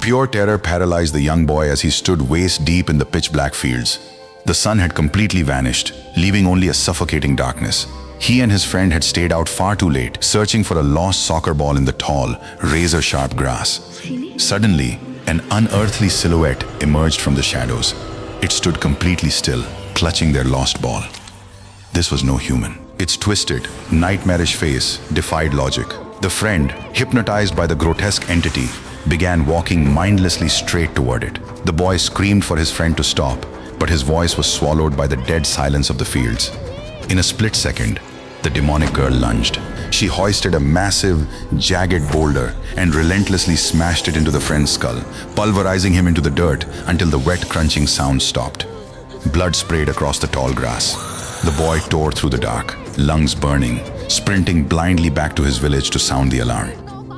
Pure terror paralyzed the young boy as he stood waist deep in the pitch-black fields. The sun had completely vanished, leaving only a suffocating darkness. He and his friend had stayed out far too late, searching for a lost soccer ball in the tall, razor-sharp grass. Suddenly, an unearthly silhouette emerged from the shadows. It stood completely still, clutching their lost ball. This was no human. Its twisted, nightmarish face defied logic. The friend, hypnotized by the grotesque entity, began walking mindlessly straight toward it. The boy screamed for his friend to stop, but his voice was swallowed by the dead silence of the fields. In a split second, the demonic girl lunged. She hoisted a massive, jagged boulder and relentlessly smashed it into the friend's skull, pulverizing him into the dirt until the wet, crunching sound stopped. Blood sprayed across the tall grass. The boy tore through the dark, lungs burning, sprinting blindly back to his village to sound the alarm.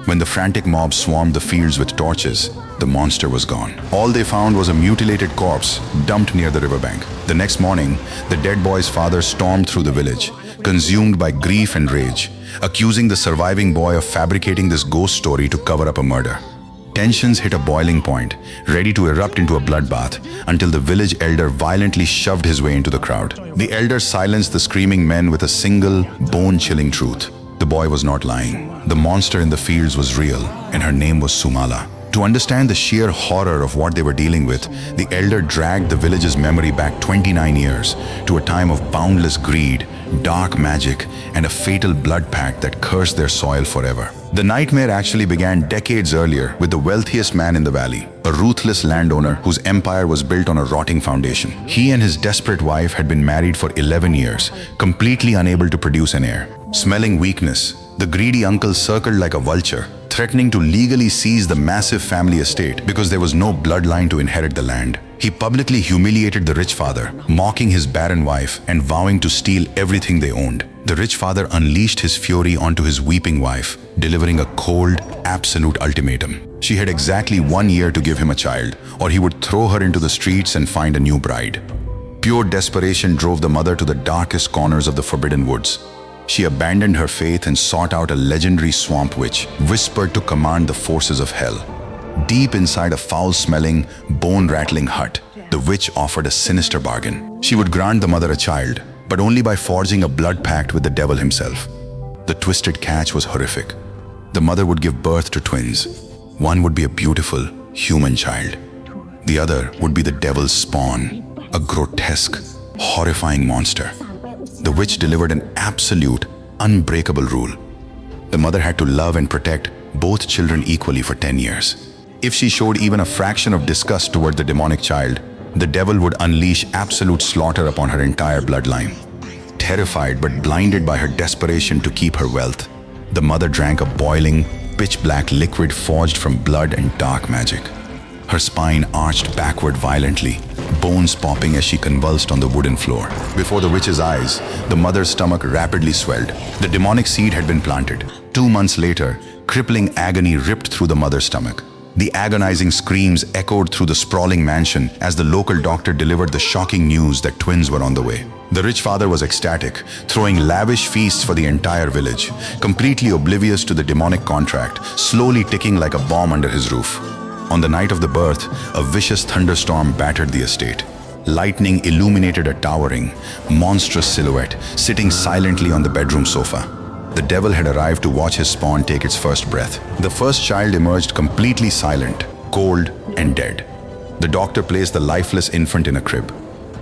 When the frantic mob swarmed the fields with torches, the monster was gone. All they found was a mutilated corpse dumped near the riverbank. The next morning, the dead boy's father stormed through the village, consumed by grief and rage, accusing the surviving boy of fabricating this ghost story to cover up a murder. Tensions hit a boiling point, ready to erupt into a bloodbath, until the village elder violently shoved his way into the crowd. The elder silenced the screaming men with a single, bone-chilling truth. The boy was not lying. The monster in the fields was real, and her name was Sumala. To understand the sheer horror of what they were dealing with, the elder dragged the village's memory back 29 years to a time of boundless greed, dark magic, and a fatal blood pact that cursed their soil forever. The nightmare actually began decades earlier with the wealthiest man in the valley, a ruthless landowner whose empire was built on a rotting foundation. He and his desperate wife had been married for 11 years, completely unable to produce an heir. Smelling weakness, the greedy uncle circled like a vulture, threatening to legally seize the massive family estate because there was no bloodline to inherit the land. He publicly humiliated the rich father, mocking his barren wife and vowing to steal everything they owned. The rich father unleashed his fury onto his weeping wife, delivering a cold, absolute ultimatum. She had exactly 1 year to give him a child, or he would throw her into the streets and find a new bride. Pure desperation drove the mother to the darkest corners of the forbidden woods. She abandoned her faith and sought out a legendary swamp witch, whispered to command the forces of hell. Deep inside a foul-smelling, bone-rattling hut, the witch offered a sinister bargain. She would grant the mother a child, but only by forging a blood pact with the devil himself. The twisted catch was horrific. The mother would give birth to twins. One would be a beautiful, human child. The other would be the devil's spawn, a grotesque, horrifying monster. The witch delivered an absolute, unbreakable rule. The mother had to love and protect both children equally for 10 years. If she showed even a fraction of disgust toward the demonic child, the devil would unleash absolute slaughter upon her entire bloodline. Terrified but blinded by her desperation to keep her wealth, the mother drank a boiling, pitch-black liquid forged from blood and dark magic. Her spine arched backward violently, bones popping as she convulsed on the wooden floor. Before the witch's eyes, the mother's stomach rapidly swelled. The demonic seed had been planted. 2 months later, crippling agony ripped through the mother's stomach. The agonizing screams echoed through the sprawling mansion as the local doctor delivered the shocking news that twins were on the way. The rich father was ecstatic, throwing lavish feasts for the entire village, completely oblivious to the demonic contract, slowly ticking like a bomb under his roof. On the night of the birth, a vicious thunderstorm battered the estate. Lightning illuminated a towering, monstrous silhouette sitting silently on the bedroom sofa. The devil had arrived to watch his spawn take its first breath. The first child emerged completely silent, cold, and dead. The doctor placed the lifeless infant in a crib.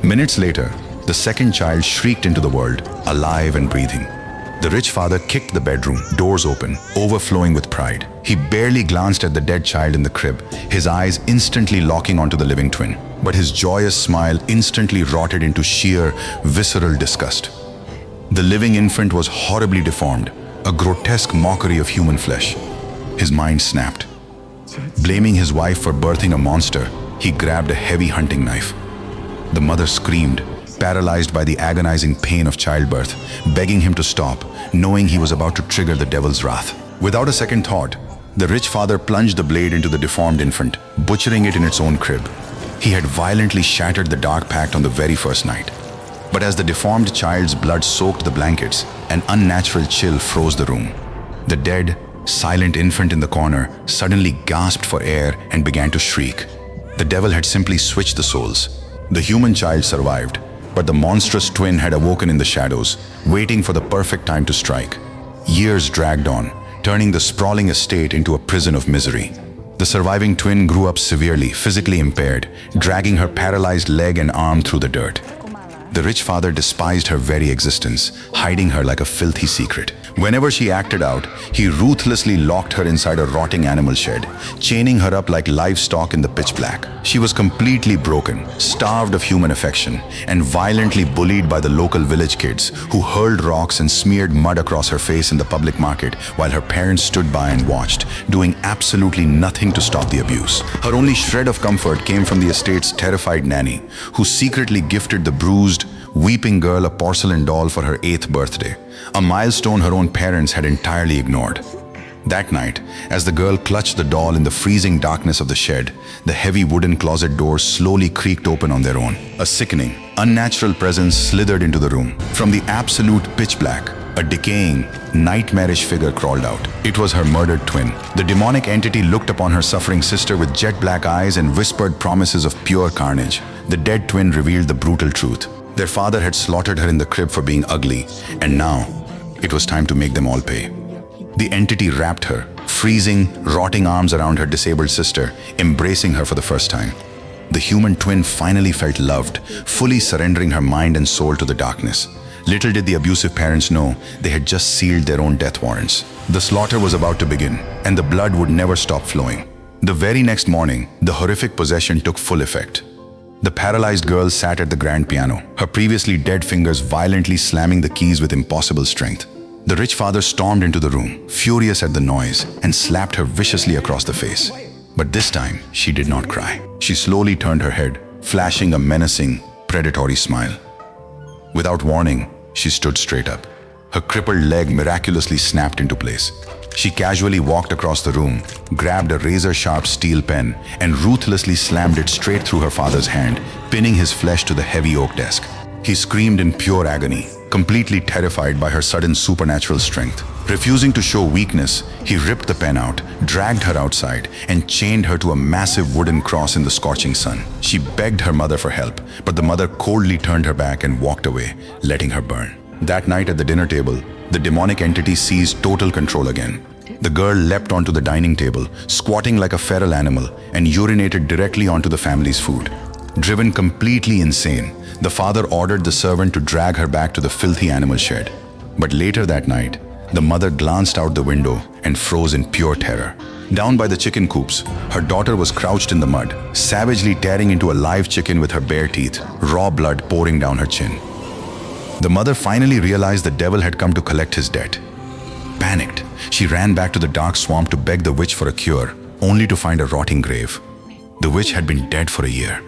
Minutes later, the second child shrieked into the world, alive and breathing. The rich father kicked the bedroom, doors open, overflowing with pride. He barely glanced at the dead child in the crib, his eyes instantly locking onto the living twin. But his joyous smile instantly rotted into sheer, visceral disgust. The living infant was horribly deformed, a grotesque mockery of human flesh. His mind snapped. Blaming his wife for birthing a monster, he grabbed a heavy hunting knife. The mother screamed, paralyzed by the agonizing pain of childbirth, begging him to stop, knowing he was about to trigger the devil's wrath. Without a second thought, the rich father plunged the blade into the deformed infant, butchering it in its own crib. He had violently shattered the dark pact on the very first night. But as the deformed child's blood soaked the blankets, an unnatural chill froze the room. The dead, silent infant in the corner suddenly gasped for air and began to shriek. The devil had simply switched the souls. The human child survived, but the monstrous twin had awoken in the shadows, waiting for the perfect time to strike. Years dragged on, turning the sprawling estate into a prison of misery. The surviving twin grew up severely, physically impaired, dragging her paralyzed leg and arm through the dirt. The rich father despised her very existence, hiding her like a filthy secret. Whenever she acted out, he ruthlessly locked her inside a rotting animal shed, chaining her up like livestock in the pitch black. She was completely broken, starved of human affection, and violently bullied by the local village kids who hurled rocks and smeared mud across her face in the public market while her parents stood by and watched, doing absolutely nothing to stop the abuse. Her only shred of comfort came from the estate's terrified nanny, who secretly gifted the bruised, weeping girl a porcelain doll for her 8th birthday, a milestone her own parents had entirely ignored. That night, as the girl clutched the doll in the freezing darkness of the shed, the heavy wooden closet doors slowly creaked open on their own. A sickening, unnatural presence slithered into the room. From the absolute pitch black, a decaying, nightmarish figure crawled out. It was her murdered twin. The demonic entity looked upon her suffering sister with jet black eyes and whispered promises of pure carnage. The dead twin revealed the brutal truth. Their father had slaughtered her in the crib for being ugly, and now it was time to make them all pay. The entity wrapped her, freezing, rotting arms around her disabled sister, embracing her for the first time. The human twin finally felt loved, fully surrendering her mind and soul to the darkness. Little did the abusive parents know they had just sealed their own death warrants. The slaughter was about to begin, and the blood would never stop flowing. The very next morning, the horrific possession took full effect. The paralyzed girl sat at the grand piano, her previously dead fingers violently slamming the keys with impossible strength. The rich father stormed into the room, furious at the noise, and slapped her viciously across the face. But this time, she did not cry. She slowly turned her head, flashing a menacing, predatory smile. Without warning, she stood straight up. Her crippled leg miraculously snapped into place. She casually walked across the room, grabbed a razor-sharp steel pen, and ruthlessly slammed it straight through her father's hand, pinning his flesh to the heavy oak desk. He screamed in pure agony, completely terrified by her sudden supernatural strength. Refusing to show weakness, he ripped the pen out, dragged her outside, and chained her to a massive wooden cross in the scorching sun. She begged her mother for help, but the mother coldly turned her back and walked away, letting her burn. That night at the dinner table, the demonic entity seized total control again. The girl leapt onto the dining table, squatting like a feral animal, and urinated directly onto the family's food. Driven completely insane, the father ordered the servant to drag her back to the filthy animal shed. But later that night, the mother glanced out the window and froze in pure terror. Down by the chicken coops, her daughter was crouched in the mud, savagely tearing into a live chicken with her bare teeth, raw blood pouring down her chin. The mother finally realized the devil had come to collect his debt. Panicked, she ran back to the dark swamp to beg the witch for a cure, only to find a rotting grave. The witch had been dead for a year.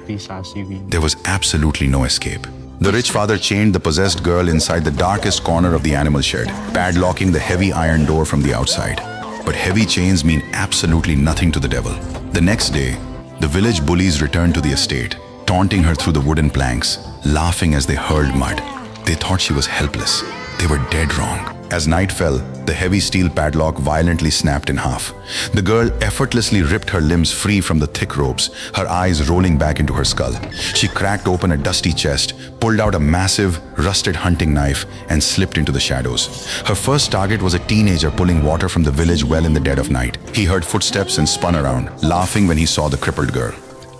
There was absolutely no escape. The rich father chained the possessed girl inside the darkest corner of the animal shed, padlocking the heavy iron door from the outside. But heavy chains mean absolutely nothing to the devil. The next day, the village bullies returned to the estate, taunting her through the wooden planks, laughing as they hurled mud. They thought she was helpless. They were dead wrong. As night fell, the heavy steel padlock violently snapped in half. The girl effortlessly ripped her limbs free from the thick ropes, her eyes rolling back into her skull. She cracked open a dusty chest, pulled out a massive, rusted hunting knife, and slipped into the shadows. Her first target was a teenager pulling water from the village well in the dead of night. He heard footsteps and spun around, laughing when he saw the crippled girl.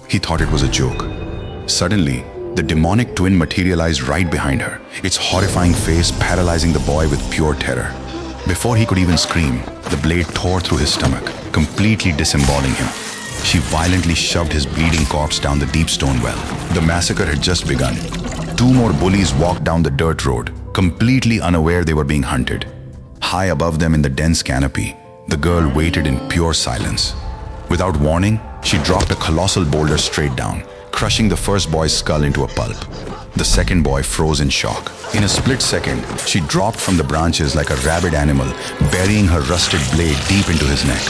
He thought it was a joke. Suddenly, the demonic twin materialized right behind her, its horrifying face paralyzing the boy with pure terror. Before he could even scream, the blade tore through his stomach, completely disemboweling him. She violently shoved his bleeding corpse down the deep stone well. The massacre had just begun. 2 more bullies walked down the dirt road, completely unaware they were being hunted. High above them in the dense canopy, the girl waited in pure silence. Without warning, she dropped a colossal boulder straight down, crushing the first boy's skull into a pulp. The second boy froze in shock. In a split second, she dropped from the branches like a rabid animal, burying her rusted blade deep into his neck.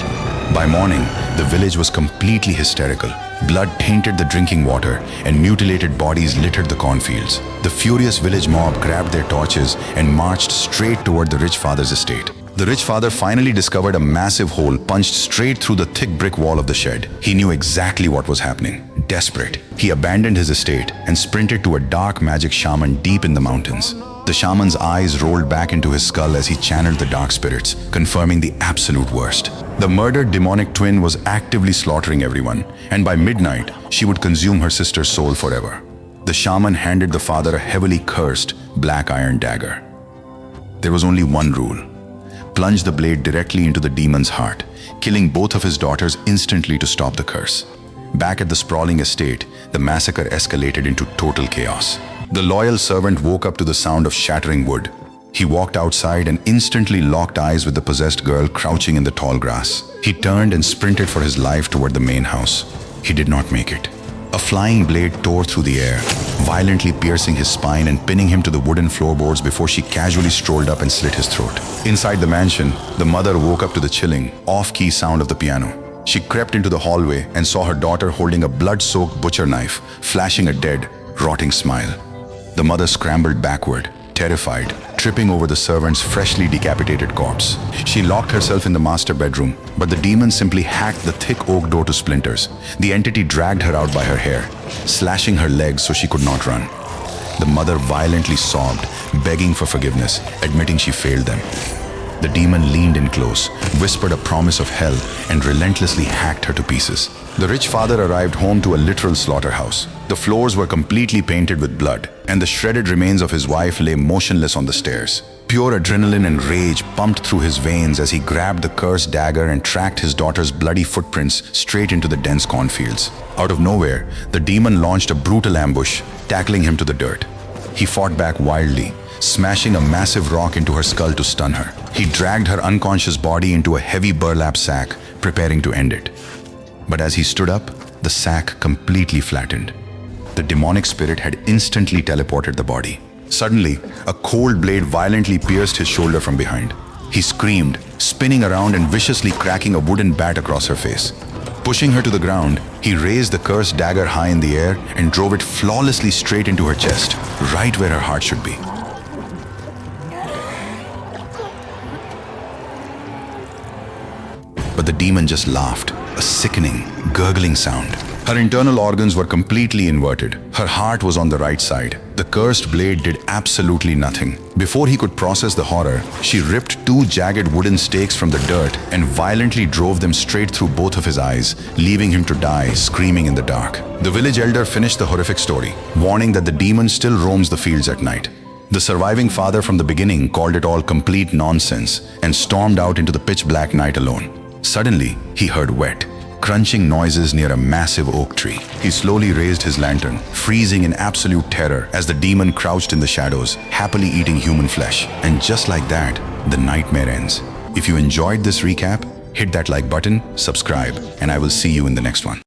By morning, the village was completely hysterical. Blood tainted the drinking water, and mutilated bodies littered the cornfields. The furious village mob grabbed their torches and marched straight toward the rich father's estate. The rich father finally discovered a massive hole punched straight through the thick brick wall of the shed. He knew exactly what was happening. Desperate, he abandoned his estate and sprinted to a dark magic shaman deep in the mountains. The shaman's eyes rolled back into his skull as he channeled the dark spirits, confirming the absolute worst. The murdered demonic twin was actively slaughtering everyone, and by midnight, she would consume her sister's soul forever. The shaman handed the father a heavily cursed black iron dagger. There was only one rule: plunge the blade directly into the demon's heart, killing both of his daughters instantly to stop the curse. Back at the sprawling estate, the massacre escalated into total chaos. The loyal servant woke up to the sound of shattering wood. He walked outside and instantly locked eyes with the possessed girl crouching in the tall grass. He turned and sprinted for his life toward the main house. He did not make it. A flying blade tore through the air, violently piercing his spine and pinning him to the wooden floorboards before she casually strolled up and slit his throat. Inside the mansion, the mother woke up to the chilling, off-key sound of the piano. She crept into the hallway and saw her daughter holding a blood-soaked butcher knife, flashing a dead, rotting smile. The mother scrambled backward, terrified, tripping over the servant's freshly decapitated corpse. She locked herself in the master bedroom, but the demon simply hacked the thick oak door to splinters. The entity dragged her out by her hair, slashing her legs so she could not run. The mother violently sobbed, begging for forgiveness, admitting she failed them. The demon leaned in close, whispered a promise of hell, and relentlessly hacked her to pieces. The rich father arrived home to a literal slaughterhouse. The floors were completely painted with blood, and the shredded remains of his wife lay motionless on the stairs. Pure adrenaline and rage pumped through his veins as he grabbed the cursed dagger and tracked his daughter's bloody footprints straight into the dense cornfields. Out of nowhere, the demon launched a brutal ambush, tackling him to the dirt. He fought back wildly, smashing a massive rock into her skull to stun her. He dragged her unconscious body into a heavy burlap sack, preparing to end it. But as he stood up, the sack completely flattened. The demonic spirit had instantly teleported the body. Suddenly, a cold blade violently pierced his shoulder from behind. He screamed, spinning around and viciously cracking a wooden bat across her face. Pushing her to the ground, he raised the cursed dagger high in the air and drove it flawlessly straight into her chest, right where her heart should be. But the demon just laughed, a sickening, gurgling sound. Her internal organs were completely inverted. Her heart was on the right side. The cursed blade did absolutely nothing. Before he could process the horror, she ripped two jagged wooden stakes from the dirt and violently drove them straight through both of his eyes, leaving him to die, screaming in the dark. The village elder finished the horrific story, warning that the demon still roams the fields at night. The surviving father from the beginning called it all complete nonsense and stormed out into the pitch-black night alone. Suddenly, he heard wet, crunching noises near a massive oak tree. He slowly raised his lantern, freezing in absolute terror as the demon crouched in the shadows, happily eating human flesh. And just like that, the nightmare ends. If you enjoyed this recap, hit that like button, subscribe, and I will see you in the next one.